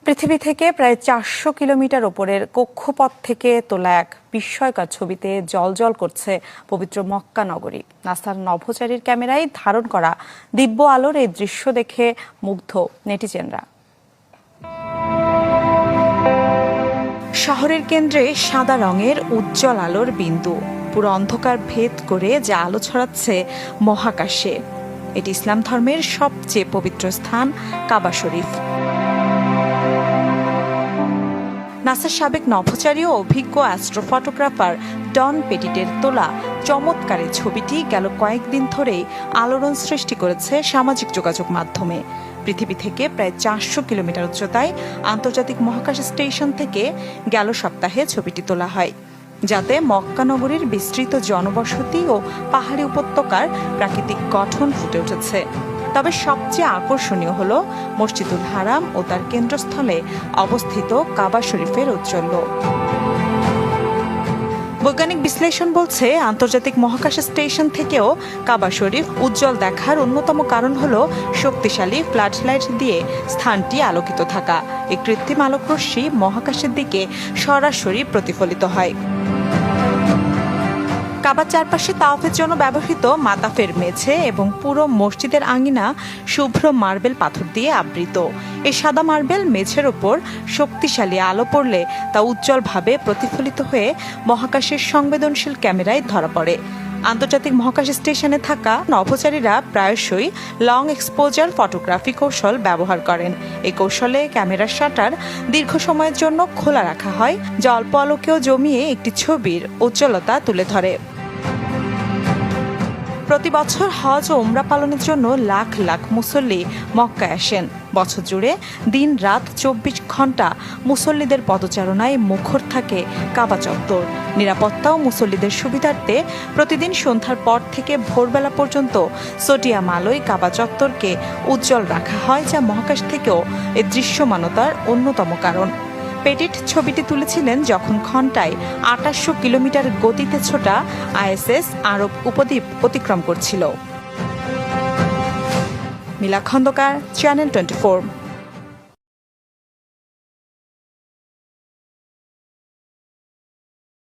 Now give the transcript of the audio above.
পৃথিবী থেকে প্রায় 400 কিলোমিটার ওপরের কক্ষপথ থেকে তোলা এক বিস্ময়কর ছবিতে জ্বলজ্বল করছে পবিত্র মক্কা নগরী। নাসার নভোচারীর ক্যামেরায় ধারণ করা দিব্য আলোর এই দৃশ্য দেখে মুগ্ধ নেটিজেনরা। শহরের কেন্দ্রে সাদা রঙের উজ্জ্বল আলোর বিন্দু পুরো অন্ধকার ভেদ করে যা আলো ছড়াচ্ছে মহাকাশে। এটি ইসলাম ধর্মের সবচেয়ে পবিত্র স্থান কাবা শরীফ। নাসার সাবেক নভোচারী ও অভিজ্ঞ অ্যাস্ট্রোফটোগ্রাফার ডন পেটিটের তোলা চমৎকার এই ছবিটি গেল কয়েকদিন ধরেই আলোড়ন সৃষ্টি করেছে সামাজিক যোগাযোগ মাধ্যমে। পৃথিবী থেকে প্রায় 400 কিলোমিটার উচ্চতায় আন্তর্জাতিক মহাকাশ স্টেশন থেকে গেল সপ্তাহে ছবিটি তোলা হয়, যাতে মক্কা নগরীর বিস্তৃত জনবসতি ও পাহাড়ি উপত্যকার প্রাকৃতিক গঠন ফুটে উঠেছে। তবে সবচেয়ে আকর্ষণীয় হল মসজিদুল হারাম ও তার কেন্দ্রস্থলে অবস্থিত কাবা শরীফের ঔজ্জ্বল্য। বৈজ্ঞানিক বিশ্লেষণ বলছে, আন্তর্জাতিক মহাকাশ স্টেশন থেকেও কাবা শরীফ উজ্জ্বল দেখার অন্যতম কারণ হল শক্তিশালী ফ্লাড লাইট দিয়ে স্থানটি আলোকিত থাকা। এই কৃত্রিম আলোকরশ্মি মহাকাশের দিকে সরাসরি প্রতিফলিত হয়। কাবার চারপাশে তাওয়াফের জন্য ব্যবহৃত মাতাফের মেঝে এবং পুরো মসজিদের আঙিনা শুভ্র মার্বেল পাথর দিয়ে আবৃত। এই সাদা মার্বেল মেঝের ওপর শক্তিশালী আলো পড়লে তা উজ্জ্বলভাবে প্রতিফলিত হয়ে মহাকাশের সংবেদনশীল ক্যামেরায় ধরা পড়ে। আন্তর্জাতিক মহাকাশ স্টেশনে থাকা নভোচারীরা প্রায়শই লং এক্সপোজার ফটোগ্রাফি কৌশল ব্যবহার করেন। এই কৌশলে ক্যামেরার শাটার দীর্ঘ সময়ের জন্য খোলা রাখা হয়, যা অল্প আলোকেও জমিয়ে একটি ছবির উজ্জ্বলতা তুলে ধরে। প্রতি বছর হজ ও উমরা পালনের জন্য লাখ লাখ মুসল্লি মক্কায় আসেন। বছর জুড়ে দিন রাত 24 ঘন্টা মুসল্লিদের পদচারণায় মুখর থাকে কাবা চত্বর। নিরাপত্তা ও মুসল্লিদের সুবিধার্থে প্রতিদিন সন্ধ্যার পর থেকে ভোরবেলা পর্যন্ত সোডিয়াম আলোয় কাবা চত্বরকে উজ্জ্বল রাখা হয়, যা মহাকাশ থেকেও এর দৃশ্যমানতার অন্যতম কারণ। পেটিট ছবিটি তুলেছিলেন যখন ঘন্টায় 2800 কিলোমিটার গতিতে ছোটা ISS আরব উপদ্বীপ অতিক্রম করছিল। মিলা খন্দকার, চ্যানেল 24।